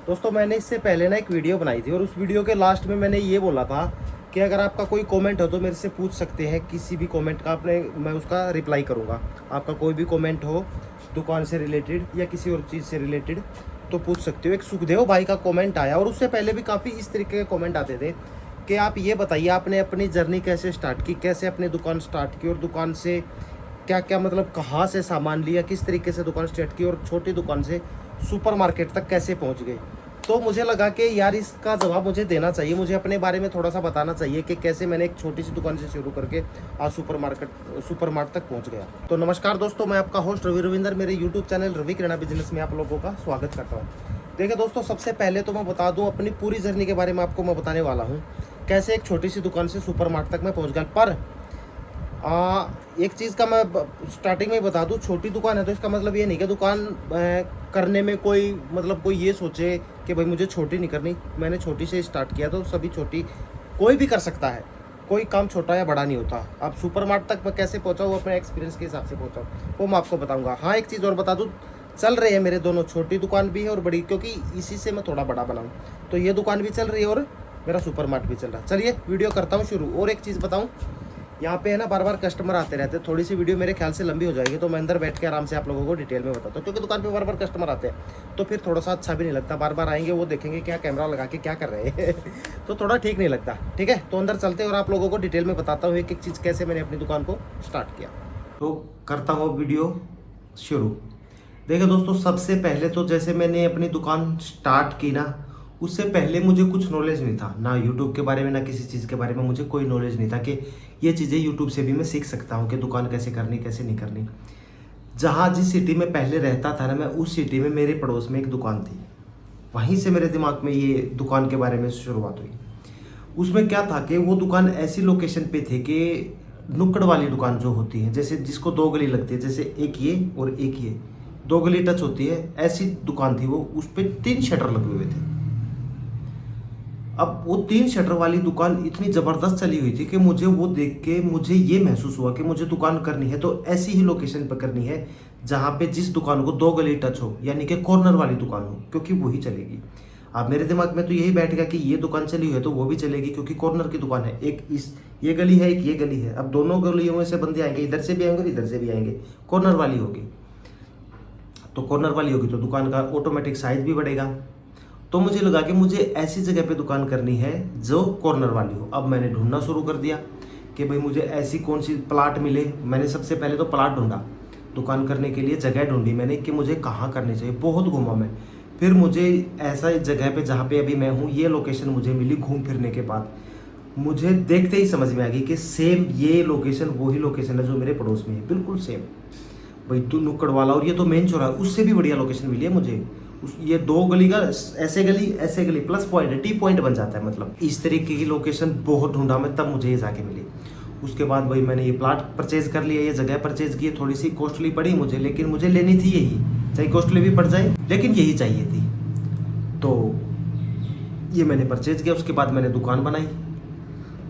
दोस्तों मैंने इससे पहले ना एक वीडियो बनाई थी और उस वीडियो के लास्ट में मैंने ये बोला था कि अगर आपका कोई कमेंट हो तो मेरे से पूछ सकते हैं, किसी भी कमेंट का आपने मैं उसका रिप्लाई करूँगा। आपका कोई भी कमेंट हो दुकान से रिलेटेड या किसी और चीज़ से रिलेटेड तो पूछ सकते हो। एक सुखदेव भाई का कमेंट आया और उससे पहले भी काफ़ी इस तरीके के कमेंट आते थे कि आप ये बताइए आपने अपनी जर्नी कैसे स्टार्ट की, कैसे अपनी दुकान स्टार्ट की और दुकान से क्या क्या मतलब कहाँ से सामान लिया, किस तरीके से दुकान स्टार्ट की और छोटी दुकान से सुपरमार्केट तक कैसे पहुँच गए। तो मुझे लगा कि यार इसका जवाब मुझे देना चाहिए, मुझे अपने बारे में थोड़ा सा बताना चाहिए कि कैसे मैंने एक छोटी सी दुकान से शुरू करके आज सुपरमार्ट तक पहुंच गया। तो नमस्कार दोस्तों, मैं आपका होस्ट रवि रविंदर मेरे यूट्यूब चैनल रवि किराना बिजनेस में आप लोगों का स्वागत करता हूँ। देखिए दोस्तों, सबसे पहले तो मैं बता दूँ अपनी पूरी जर्नी के बारे में आपको मैं बताने वाला हूँ, कैसे एक छोटी सी दुकान से सुपरमार्ट तक मैं पहुँच गया। पर एक चीज़ का मैं स्टार्टिंग में बता दूं, छोटी दुकान है तो इसका मतलब ये नहीं कि दुकान करने में कोई ये सोचे कि भाई मुझे छोटी नहीं करनी। मैंने छोटी से स्टार्ट किया तो सभी छोटी कोई भी कर सकता है, कोई काम छोटा या बड़ा नहीं होता। अब सुपरमार्ट तक मैं कैसे पहुंचा हूँ अपने एक्सपीरियंस के हिसाब से पहुंचा हूँ वो मैं आपको बताऊँगा। हाँ, एक चीज़ और बता दूँ, चल रहे हैं मेरे दोनों, छोटी दुकान भी है और बड़ी, क्योंकि इसी से मैं थोड़ा बड़ा बनाऊँ। तो ये दुकान भी चल रही है और मेरा सुपरमार्ट भी चल रहा है। चलिए वीडियो करता हूँ शुरू। और एक चीज़ बताऊँ, यहाँ पे है ना बार बार कस्टमर आते रहते हैं, थोड़ी सी वीडियो मेरे ख्याल से लंबी हो जाएगी तो मैं अंदर बैठ के आराम से आप लोगों को डिटेल में बताता हूँ, क्योंकि दुकान पे बार बार कस्टमर आते हैं तो फिर थोड़ा सा अच्छा भी नहीं लगता। बार बार आएंगे, वो देखेंगे क्या कैमरा लगा के क्या कर रहे हैं तो थोड़ा ठीक नहीं लगता। ठीक है, तो अंदर चलते हैं और आप लोगों को डिटेल में बताता हूँ एक एक चीज़ कैसे मैंने अपनी दुकान को स्टार्ट किया। तो करता हूँ वीडियो शुरू। देखो दोस्तों, सबसे पहले तो जैसे मैंने अपनी दुकान स्टार्ट की ना, उससे पहले मुझे कुछ नॉलेज नहीं था, ना यूट्यूब के बारे में ना किसी चीज़ के बारे में मुझे कोई नॉलेज नहीं था कि ये चीज़ें यूट्यूब से भी मैं सीख सकता हूँ कि दुकान कैसे करनी कैसे नहीं करनी। जहाँ जिस सिटी में पहले रहता था ना मैं, उस सिटी में मेरे पड़ोस में एक दुकान थी, वहीं से मेरे दिमाग में ये दुकान के बारे में शुरुआत हुई। उसमें क्या था कि वो दुकान ऐसी लोकेशन पे थे कि नुक्कड़ वाली दुकान जो होती है, जैसे जिसको दो गली लगती है, जैसे एक ये और एक ये, दो गली टच होती है, ऐसी दुकान थी वो। उस पर 3 शटर लगे हुए थे। अब वो 3 शटर वाली दुकान इतनी ज़बरदस्त चली हुई थी कि मुझे वो देख के मुझे ये महसूस हुआ कि मुझे दुकान करनी है तो ऐसी ही लोकेशन पर करनी है जहाँ पे जिस दुकान को दो गली टच हो, यानी कि कॉर्नर वाली दुकान हो, क्योंकि वही चलेगी। अब मेरे दिमाग में तो यही बैठ गया कि ये दुकान चली हुई है तो वो भी चलेगी, क्योंकि कॉर्नर की दुकान है। एक इस ये गली है, एक ये गली है। अब दोनों गलियों में से बंदे आएंगे, इधर से भी आएंगे और इधर से भी आएंगे। कॉर्नर वाली होगी तो कॉर्नर वाली होगी तो दुकान का ऑटोमेटिक साइज भी बढ़ेगा। तो मुझे लगा कि मुझे ऐसी जगह पे दुकान करनी है जो कॉर्नर वाली हो। अब मैंने ढूंढना शुरू कर दिया कि भाई मुझे ऐसी कौन सी प्लाट मिले। मैंने सबसे पहले तो प्लाट ढूंढा, दुकान करने के लिए जगह ढूंढी मैंने कि मुझे कहाँ करनी चाहिए। बहुत घूमा मैं, फिर मुझे ऐसा जगह पे जहाँ पे अभी मैं हूँ ये लोकेशन मुझे मिली। घूम फिरने के बाद मुझे देखते ही समझ में आ गई कि सेम ये लोकेशन वही लोकेशन है जो मेरे पड़ोस में है, बिल्कुल सेम। भाई तू नुक्कड़ वाला और ये तो मेन चौराहा, उससे भी बढ़िया लोकेशन मिली है मुझे। ये दो गली का ऐसे गली प्लस पॉइंट है, टी पॉइंट बन जाता है। मतलब इस तरीके की लोकेशन बहुत ढूंढा मैं, तब मुझे ये जाके मिली। उसके बाद भाई मैंने ये प्लाट परचेज कर लिया, ये जगह परचेज की। थोड़ी सी कॉस्टली पड़ी मुझे, लेकिन मुझे लेनी थी यही, चाहे कॉस्टली भी पड़ जाए लेकिन यही चाहिए थी। तो ये मैंने परचेज किया। उसके बाद मैंने दुकान बनाई।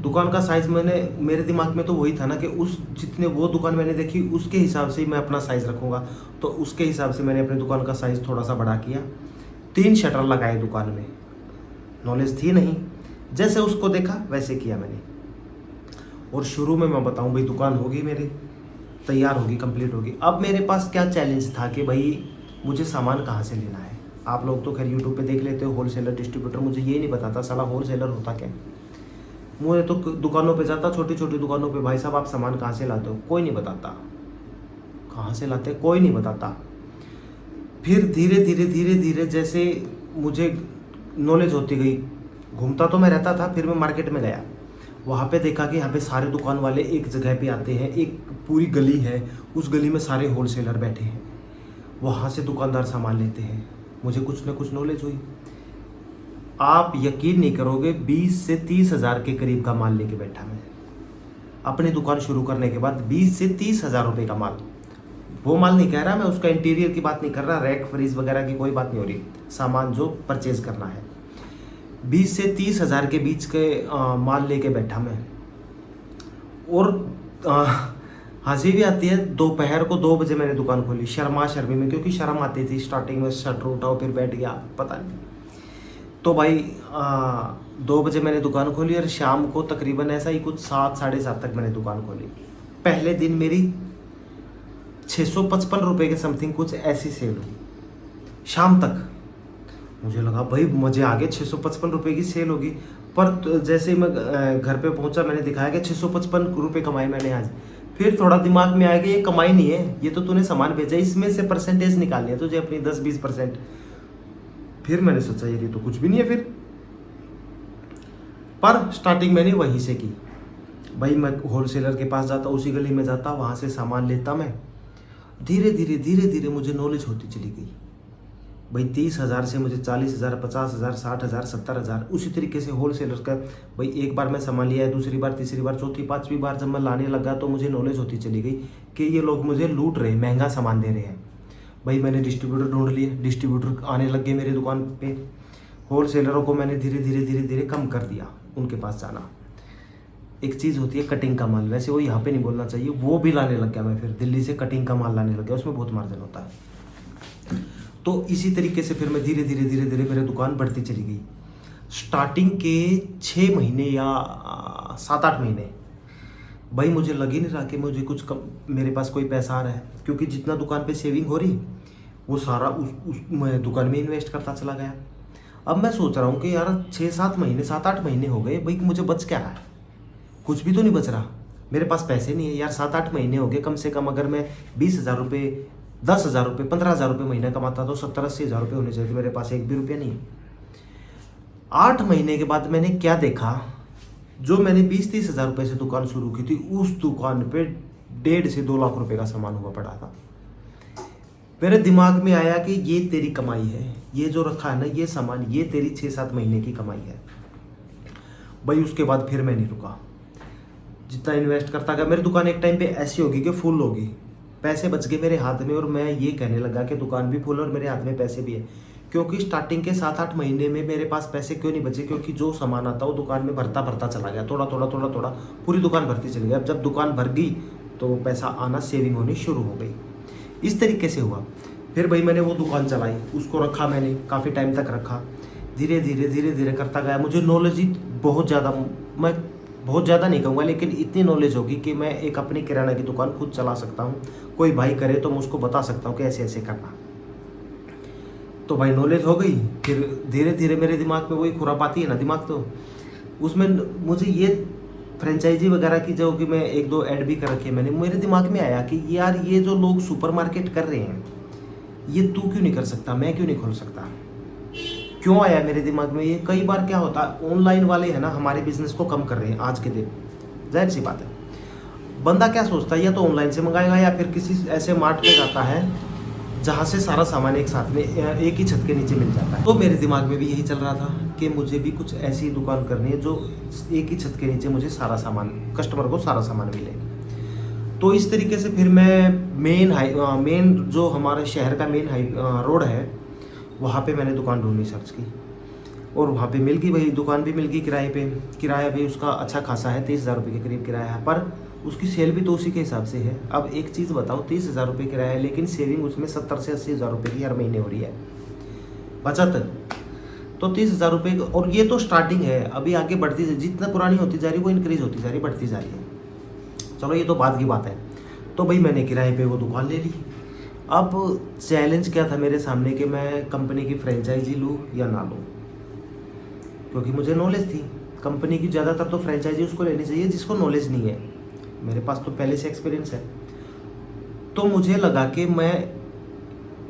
दुकान का साइज़ मेरे दिमाग में तो वही था ना कि उस जितने वो दुकान मैंने देखी उसके हिसाब से ही मैं अपना साइज़ रखूँगा। तो उसके हिसाब से मैंने अपनी दुकान का साइज़ थोड़ा सा बड़ा किया। 3 शटर लगाए दुकान में, नॉलेज थी नहीं, जैसे उसको देखा वैसे किया मैंने। और शुरू में मैं बताऊँ भाई, दुकान होगी मेरी तैयार होगी, कंप्लीट होगी। अब मेरे पास क्या चैलेंज था कि भाई मुझे सामान कहाँ से लेना है। आप लोग तो खैर यूट्यूब पे देख लेते हो होलसेलर डिस्ट्रीब्यूटर, मुझे ये नहीं बताता साला होलसेलर होता क्या। मुझे तो दुकानों पे जाता, छोटी छोटी दुकानों पे, भाई साहब आप सामान कहाँ से लाते हो, कोई नहीं बताता। कहाँ से लाते कोई नहीं बताता। फिर धीरे धीरे धीरे धीरे जैसे मुझे नॉलेज होती गई, घूमता तो मैं रहता था, फिर मैं मार्केट में गया। वहाँ पे देखा कि यहाँ पे सारे दुकान वाले एक जगह पे आते हैं, एक पूरी गली है, उस गली में सारे होलसेलर बैठे हैं, वहाँ से दुकानदार सामान लेते हैं। मुझे कुछ ना कुछ नॉलेज हुई। आप यकीन नहीं करोगे, 20 से 30 हज़ार के करीब का माल लेके बैठा मैं अपनी दुकान शुरू करने के बाद। 20 से 30 हज़ार रुपये का माल, वो माल नहीं कह रहा मैं, उसका इंटीरियर की बात नहीं कर रहा, रैक फ्रीज वगैरह की कोई बात नहीं हो रही, सामान जो परचेज करना है। 20 से 30 हज़ार के बीच के माल लेके बैठा मैं। और हंसी भी आती है, दोपहर को 2 बजे मैंने दुकान खोली, शर्मा शर्मी में, क्योंकि शर्म आती थी स्टार्टिंग में। शटर उठाओ फिर बैठ गया, पता नहीं। तो भाई 2 बजे मैंने दुकान खोली और शाम को तकरीबन ऐसा ही कुछ 7 साढ़े 7 तक मैंने दुकान खोली। पहले दिन मेरी 655 रुपये के समथिंग कुछ ऐसी सेल हुई शाम तक। मुझे लगा भाई मजे आ गए, 655 रुपये की सेल होगी। पर जैसे ही मैं घर पे पहुंचा, मैंने दिखाया कि 655 रुपये कमाए मैंने आज। फिर थोड़ा दिमाग में आया कि ये कमाई नहीं है, ये तो तूने सामान भेजा, इसमें से परसेंटेज निकालनी है तुझे अपनी 10-20%। फिर मैंने सोचा यार ये तो कुछ भी नहीं है फिर। पर स्टार्टिंग मैंने वहीं से की भाई। मैं होलसेलर के पास जाता, उसी गली में जाता, वहाँ से सामान लेता मैं। धीरे धीरे मुझे नॉलेज होती चली गई भाई। 30,000 से मुझे 40,000, 50,000, 60,000, 70,000, उसी तरीके से होलसेलर का भाई। एक बार मैं सामान लिया है, दूसरी बार, तीसरी बार, चौथी, पांचवी बार जब मैं लाने लगा तो मुझे नॉलेज होती चली गई कि ये लोग मुझे लूट रहे, महंगा सामान दे रहे हैं। भाई मैंने डिस्ट्रीब्यूटर ढूंढ लिए, डिस्ट्रीब्यूटर आने लग गए मेरी दुकान पे। होलसेलरों को मैंने धीरे धीरे कम कर दिया उनके पास जाना। एक चीज़ होती है कटिंग का माल, वैसे वो यहाँ पे नहीं बोलना चाहिए, वो भी लाने लग गया मैं। फिर दिल्ली से कटिंग का माल लाने लग गया, उसमें बहुत मार्जिन होता है। तो इसी तरीके से फिर मैं धीरे धीरे मेरी दुकान बढ़ती चली गई। स्टार्टिंग के 6 महीने या 7-8 महीने भाई मुझे लग ही नहीं रहा कि मुझे कुछ कम, मेरे पास कोई पैसा आ रहा है, क्योंकि जितना दुकान पे सेविंग हो रही वो सारा उस मैं दुकान में इन्वेस्ट करता चला गया। अब मैं सोच रहा हूँ कि यार 6-7 महीने, 7-8 महीने हो गए भाई, मुझे बच क्या रहा है? कुछ भी तो नहीं बच रहा, मेरे पास पैसे नहीं है यार। 7-8 महीने हो गए, कम से कम अगर मैं 20,000 रुपये, 10,000 रुपये, 15,000 रुपये महीना कमाता तो 70-80,000 रुपये होने चाहिए। मेरे पास एक भी रुपया नहीं है। 8 महीने के बाद मैंने क्या देखा, जो मैंने 20-30,000 रुपये से दुकान शुरू की थी, उस दुकान पे 1.5 से 2 लाख रुपए का सामान हुआ पड़ा था। मेरे दिमाग में आया कि ये तेरी कमाई है, ये जो रखा है ना ये सामान, ये तेरी 6-7 महीने की कमाई है भाई। उसके बाद फिर मैं नहीं रुका, जितना इन्वेस्ट करता गया। मेरी दुकान एक टाइम पे ऐसी होगी कि फुल होगी, पैसे बच गए मेरे हाथ में, और मैं ये कहने लगा कि दुकान भी फुल और मेरे हाथ में पैसे भी है। क्योंकि स्टार्टिंग के 7-8 महीने में मेरे पास पैसे क्यों नहीं बचे? क्योंकि जो सामान आता वो दुकान में भरता चला गया, थोड़ा थोड़ा पूरी दुकान भरती चली गई। अब जब दुकान भर गई तो पैसा आना, सेविंग होनी शुरू हो गई। इस तरीके से हुआ। फिर भाई मैंने वो दुकान चलाई, उसको रखा मैंने, काफ़ी टाइम तक रखा। धीरे धीरे करता गया। मुझे नॉलेज ही बहुत ज़्यादा, मैं बहुत ज़्यादा नहीं कहूँगा, लेकिन इतनी नॉलेज होगी कि मैं एक अपनी किराना की दुकान खुद चला सकता हूँ। कोई भाई करे तो मैं उसको बता सकता हूँ कि ऐसे ऐसे करना। तो भाई नॉलेज हो गई। फिर धीरे धीरे मेरे दिमाग में वही खुरापाती है ना दिमाग, तो उसमें मुझे ये फ्रेंचाइजी वगैरह की जो कि मैं 1-2 ऐड भी कर रखी है मैंने, मेरे दिमाग में आया कि यार ये जो लोग सुपरमार्केट कर रहे हैं ये तू क्यों नहीं कर सकता, मैं क्यों नहीं खोल सकता? क्यों आया मेरे दिमाग में ये? कई बार क्या होता है, ऑनलाइन वाले है ना हमारे बिजनेस को कम कर रहे हैं आज के दिन। जाहिर सी बात है, बंदा क्या सोचता है, या तो ऑनलाइन से मंगाएगा या फिर किसी ऐसे मार्ट पे जाता है जहाँ से सारा सामान एक साथ में एक ही छत के नीचे मिल जाता है। तो मेरे दिमाग में भी यही चल रहा था कि मुझे भी कुछ ऐसी दुकान करनी है जो एक ही छत के नीचे मुझे सारा सामान, कस्टमर को सारा सामान मिले। तो इस तरीके से फिर मैं मेन जो हमारे शहर का मेन रोड है, वहाँ पे मैंने दुकान ढूंढनी सर्च की, और वहाँ पे मिल गई भाई, दुकान भी मिल गई किराए पे। किराया भी उसका अच्छा खासा है, 30,000 रुपये के करीब किराया है, पर उसकी सेल भी तो उसी के हिसाब से है। अब एक चीज़ बताओ, 30,000 रुपये किराया है, लेकिन सेविंग उसमें 70 से 80,000 रुपये की हर महीने हो रही है बचत। तो 30,000 रुपये, और ये तो स्टार्टिंग है, अभी आगे बढ़ती, जितना पुरानी होती जा रही है वो इंक्रीज होती जा रही, बढ़ती जा रही है। चलो ये तो बाद की बात है। तो भाई मैंने किराए पे वो दुकान ले ली। अब चैलेंज क्या था मेरे सामने कि मैं कंपनी की फ्रेंचाइजी लूँ या ना लूँ, क्योंकि मुझे नॉलेज थी कंपनी की। ज़्यादातर तो फ्रेंचाइजी उसको लेनी चाहिए जिसको नॉलेज नहीं है, मेरे पास तो पहले से एक्सपीरियंस है। तो मुझे लगा कि मैं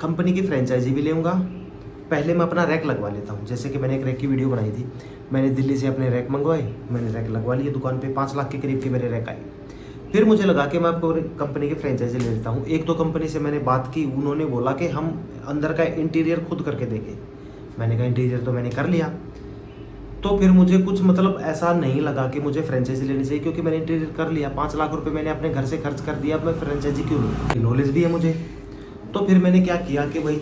कंपनी की फ्रेंचाइजी भी लूँगा, पहले मैं अपना रैक लगवा लेता हूँ। जैसे कि मैंने एक रैक की वीडियो बनाई थी, मैंने दिल्ली से अपने रैक मंगवाए, मैंने रैक लगवा लिए दुकान पे, 5 लाख के करीब के मेरे रैक आए। फिर मुझे लगा कि मैं आपको कंपनी की फ्रेंचाइजी ले लेता हूँ। 1-2 कंपनी से मैंने बात की, उन्होंने बोला कि हम अंदर का इंटीरियर खुद करके देंगे। मैंने कहा इंटीरियर तो मैंने कर लिया। तो फिर मुझे कुछ मतलब ऐसा नहीं लगा कि मुझे फ्रेंचाइजी लेनी चाहिए, क्योंकि मैंने इंटीरियर कर लिया, 5 लाख रुपए मैंने अपने घर से खर्च कर दिया, अब मैं फ्रेंचाइजी क्यों लूँ? नॉलेज भी है मुझे। तो फिर मैंने क्या किया कि भाई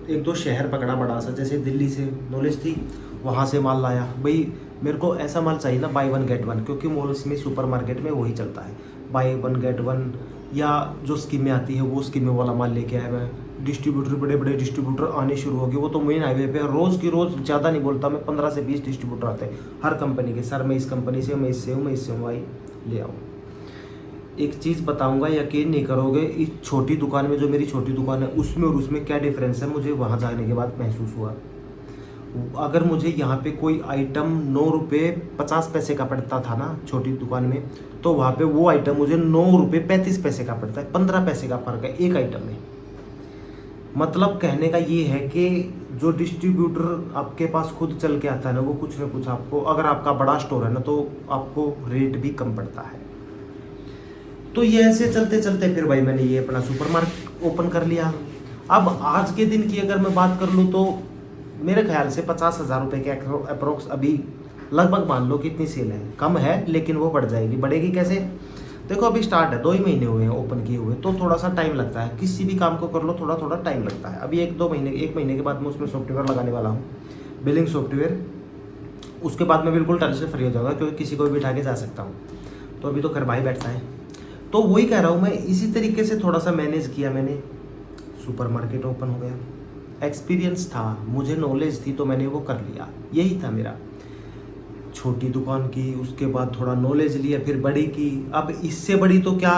1-2 शहर पकड़ा बड़ा सा, जैसे दिल्ली से नॉलेज थी, वहाँ से माल लाया। भाई मेरे को ऐसा माल चाहिए ना बाय 1 गेट 1, क्योंकि मॉल्स में, सुपरमार्केट में वही चलता है, बाय 1 गेट 1, या जो स्कीमें आती है वो स्कीमें वाला माल लेके आया मैं। डिस्ट्रीब्यूटर, बड़े बड़े डिस्ट्रीब्यूटर आने शुरू हो गए। वो तो मेन हाईवे पे रोज़ की रोज़, ज़्यादा नहीं बोलता मैं, 15 से 20 डिस्ट्रीब्यूटर आते हैं हर कंपनी के। सर मैं इस कंपनी से हूँ, मैं इससे हूँ, मैं इससे हूँ, भाई ले आओ। एक चीज़ बताऊंगा, यकीन नहीं करोगे, इस छोटी दुकान में, जो मेरी छोटी दुकान है, उसमें और उसमें क्या डिफरेंस है, मुझे वहाँ जाने के बाद महसूस हुआ। अगर मुझे यहाँ पे कोई आइटम 9 रुपये 50 पैसे का पड़ता था ना छोटी दुकान में, तो वहाँ पे वो आइटम मुझे 9 रुपये 35 पैसे का पड़ता है। 15 पैसे का फ़र्क है एक आइटम में। मतलब कहने का ये है कि जो डिस्ट्रीब्यूटर आपके पास खुद चल के आता है ना, वो कुछ ना कुछ आपको, अगर आपका बड़ा स्टोर है ना, तो आपको रेट भी कम पड़ता है। तो ये ऐसे चलते चलते फिर भाई मैंने ये अपना सुपरमार्केट ओपन कर लिया। अब आज के दिन की अगर मैं बात कर लूँ, तो मेरे ख्याल से 50,000 रुपये के अप्रोक्स अभी लगभग मान लो कि इतनी सेल है। कम है लेकिन वो बढ़ जाएगी। बढ़ेगी कैसे? देखो अभी स्टार्ट है, 2 ही महीने हुए हैं ओपन किए हुए, तो थोड़ा सा टाइम लगता है। किसी भी काम को कर लो थोड़ा थोड़ा टाइम लगता है। अभी 1 महीने के बाद मैं उसमें सॉफ्टवेयर लगाने वाला हूँ, बिलिंग सॉफ्टवेयर। उसके बाद मैं बिल्कुल टेंशन से फ्री हो जाऊँगा, क्योंकि किसी को भी बिठा के जा सकता हूँ। तो अभी तो घर भाई बैठता है। तो वही कह रहा हूँ मैं, इसी तरीके से थोड़ा सा मैनेज किया मैंने, सुपरमार्केट ओपन हो गया। एक्सपीरियंस था, मुझे नॉलेज थी, तो मैंने वो कर लिया। यही था मेरा। छोटी दुकान की, उसके बाद थोड़ा नॉलेज लिया, फिर बड़ी की। अब इससे बड़ी तो क्या,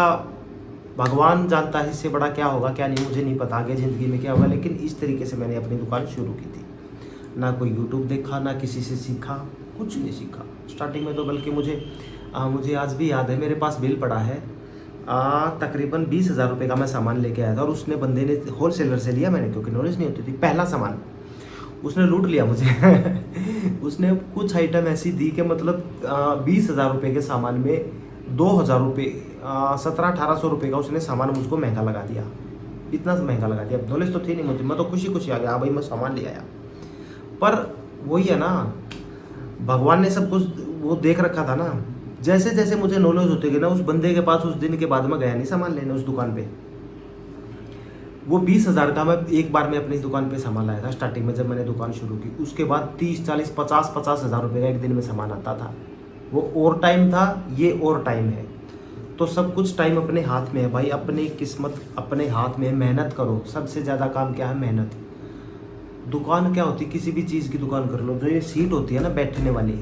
भगवान जानता है इससे बड़ा क्या होगा क्या नहीं, मुझे नहीं पता आगे ज़िंदगी में क्या होगा। लेकिन इस तरीके से मैंने अपनी दुकान शुरू की थी। ना कोई यूट्यूब देखा, ना किसी से सीखा, कुछ नहीं सीखा स्टार्टिंग में तो। बल्कि मुझे आज भी याद है, मेरे पास बिल पड़ा है, तकरीबन 20,000 रुपये का मैं सामान लेके आया था, और उसने बंदे ने होलसेलर से लिया मैंने, क्योंकि नॉलेज नहीं होती थी। पहला सामान उसने लूट लिया मुझे उसने कुछ आइटम ऐसी दी कि मतलब 20,000 रुपये के सामान में 2,000 रुपये, 1700-1800 रुपये का उसने सामान मुझको महंगा लगा दिया। इतना महंगा लगा दिया। नॉलेज तो थी नहीं मुझे, मैं तो खुशी खुशी आ गया, हाँ भाई मैं सामान ले आया। पर वही है ना, भगवान ने सब कुछ वो देख रखा था ना। जैसे जैसे मुझे नॉलेज होती गई ना, उस बंदे के पास उस दिन के बाद में गया नहीं सामान लेने उस दुकान पे। वो 20,000 का मैं एक बार में अपनी दुकान पे सामान लाया था स्टार्टिंग में, जब मैंने दुकान शुरू की। उसके बाद 30, 40, 50 हज़ार रुपये का एक दिन में सामान आता था। वो और टाइम था, ये और टाइम है। तो सब कुछ टाइम अपने हाथ में है भाई, अपनी किस्मत अपने हाथ में है। मेहनत करो, सबसे ज़्यादा काम क्या है? मेहनत। दुकान क्या होती है, किसी भी चीज़ की दुकान कर लो, जो ये सीट होती है ना बैठने वाली,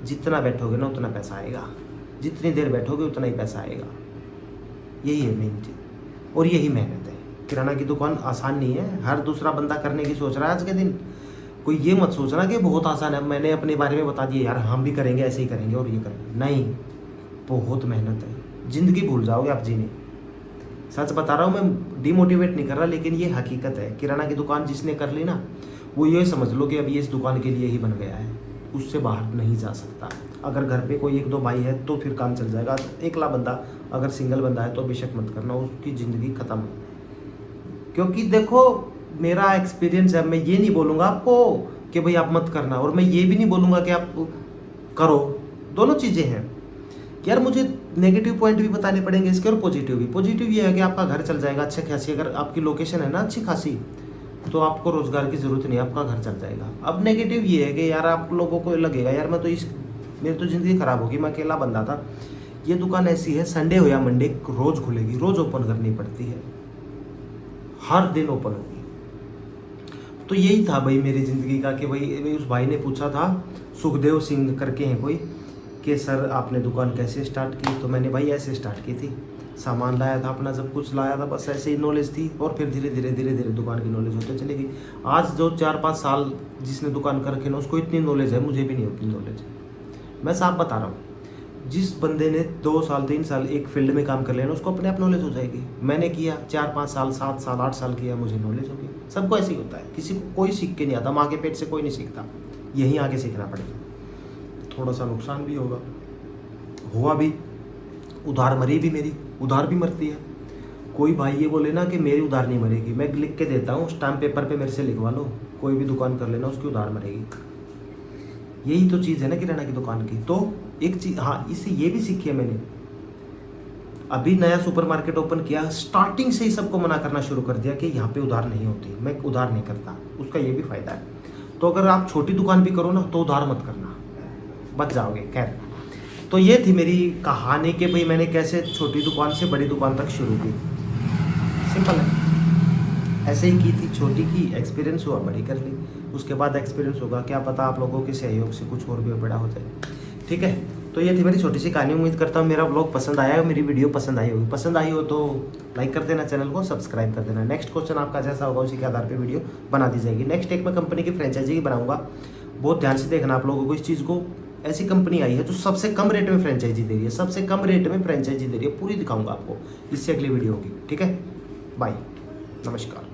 जितना बैठोगे ना उतना पैसा आएगा, जितनी देर बैठोगे उतना ही पैसा आएगा। यही है मेन चीज़, और यही मेहनत है। किराना की दुकान आसान नहीं है, हर दूसरा बंदा करने की सोच रहा है आज के दिन। कोई ये मत सोचना कि बहुत आसान है, मैंने अपने बारे में बता दिया यार हम भी करेंगे, ऐसे ही करेंगे और ये करेंगे, नहीं, बहुत मेहनत है। ज़िंदगी भूल जाओगे आप जीने। सच बता रहा हूँ मैं, डिमोटिवेट नहीं कर रहा, लेकिन ये हकीकत है। किराना की दुकान जिसने कर ली ना, वो ये समझ लो कि अब ये इस दुकान के लिए ही बन गया है, उससे बाहर नहीं जा सकता। अगर घर पे कोई 1-2 भाई है तो फिर काम चल जाएगा। एकला बंदा, अगर सिंगल बंदा है तो बेशक मत करना, उसकी ज़िंदगी ख़त्म। क्योंकि देखो मेरा एक्सपीरियंस है, मैं ये नहीं बोलूँगा आपको कि भाई आप मत करना, और मैं ये भी नहीं बोलूँगा कि आप करो। दोनों चीज़ें हैं यार। मुझे नेगेटिव पॉइंट भी बताने पड़ेंगे इसके, और पॉजिटिव भी। पॉजिटिव ये है कि आपका घर चल जाएगा अच्छे खासी, अगर आपकी लोकेशन है ना अच्छी खासी, तो आपको रोज़गार की ज़रूरत नहीं, आपका घर चल जाएगा। अब नेगेटिव ये है कि यार आप लोगों को लगेगा यार मेरी तो ज़िंदगी ख़राब होगी, मैं अकेला बंदा था। ये दुकान ऐसी है, संडे हो या मंडे रोज़ खुलेगी, रोज़ ओपन करनी पड़ती है, हर दिन ओपन होगी। तो यही था भाई मेरी ज़िंदगी का कि भाई उस भाई ने पूछा था, सुखदेव सिंह करके हैं कोई, कि सर आपने दुकान कैसे स्टार्ट की? तो मैंने भाई ऐसे स्टार्ट की थी, सामान लाया था अपना, सब कुछ लाया था, बस ऐसे ही नॉलेज थी। और फिर धीरे धीरे दुकान की नॉलेज होते चली गई। आज जो 4-5 साल जिसने दुकान कर रखी ना, उसको इतनी नॉलेज है, मुझे भी नहीं होती नॉलेज। मैं साफ बता रहा हूँ, जिस बंदे ने 2 साल 3 साल एक फील्ड में काम कर लिया ना, उसको अपने आप नॉलेज हो जाएगी। मैंने किया 4-5 साल 7 साल 8 साल किया, मुझे नॉलेज होगी। सबको ऐसे ही होता है, किसी को कोई सीख के नहीं आता, माँ के पेट से कोई नहीं सीखता, यहीं आके सीखना पड़ेगा। थोड़ा सा नुकसान भी होगा, हुआ भी, उधार मरी भी मेरी, उधार भी मरती है। कोई भाई ये बोले ना कि मेरी उधार नहीं मरेगी, मैं लिख के देता हूँ, स्टाम्प पेपर पे मेरे से लिखवा लो, कोई भी दुकान कर लेना, उसकी उधार मरेगी। यही तो चीज़ है ना किराना की दुकान की। तो एक चीज़, हाँ, इससे ये भी सीखी है मैंने। अभी नया सुपरमार्केट ओपन किया, स्टार्टिंग से ही सबको मना करना शुरू कर दिया कि यहाँ पे उधार नहीं होती, मैं उधार नहीं करता। उसका ये भी फ़ायदा है। तो अगर आप छोटी दुकान भी करो ना, तो उधार मत करना, बच जाओगे। खैर, तो ये थी मेरी कहानी कि भाई मैंने कैसे छोटी दुकान से बड़ी दुकान तक शुरू की। सिंपल है। ऐसे ही की थी, छोटी की, एक्सपीरियंस हुआ बड़ी कर ली। उसके बाद एक्सपीरियंस होगा, क्या पता आप लोगों के सहयोग से कुछ और भी बड़ा हो जाए। ठीक है, तो ये थी मेरी छोटी सी कहानी। उम्मीद करता हूँ मेरा ब्लॉग पसंद आया है, मेरी वीडियो पसंद आई होगी। पसंद आई हो तो लाइक कर देना, चैनल को सब्सक्राइब कर देना। नेक्स्ट क्वेश्चन आपका जैसा होगा उसी के आधार पे वीडियो बना दी जाएगी। नेक्स्ट एक मैं कंपनी की फ्रेंचाइजी की बनाऊंगा, बहुत ध्यान से देखना आप लोगों को इस चीज़ को। ऐसी कंपनी आई है जो सबसे कम रेट में फ्रेंचाइजी दे रही है, सबसे कम रेट में फ्रेंचाइजी दे रही है, पूरी दिखाऊंगा आपको, इससे अगली वीडियो होगी। ठीक है, बाय, नमस्कार।